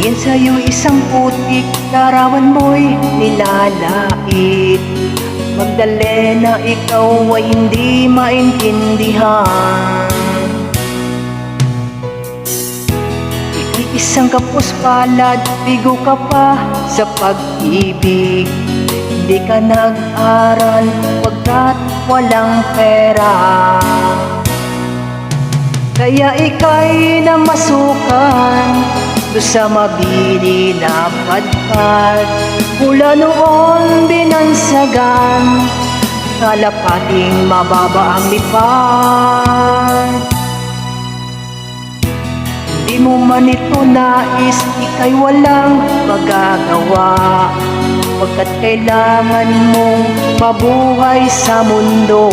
Tingin sa'yo isang putik, larawan mo'y nilalait. Magdalena, ikaw ay hindi maintindihan. Ika'y isang kapos palad, bigo ka pa sa pag-ibig. Hindi ka nag-aral pagkat walang pera, kaya ika'y namasukan do sa mabili na padpad. Mula noon binansagan, kalapating mababa ang lipad. Di mo man ito nais, ika'y walang magagawa, pagkat kailangan mong mabuhay sa mundo.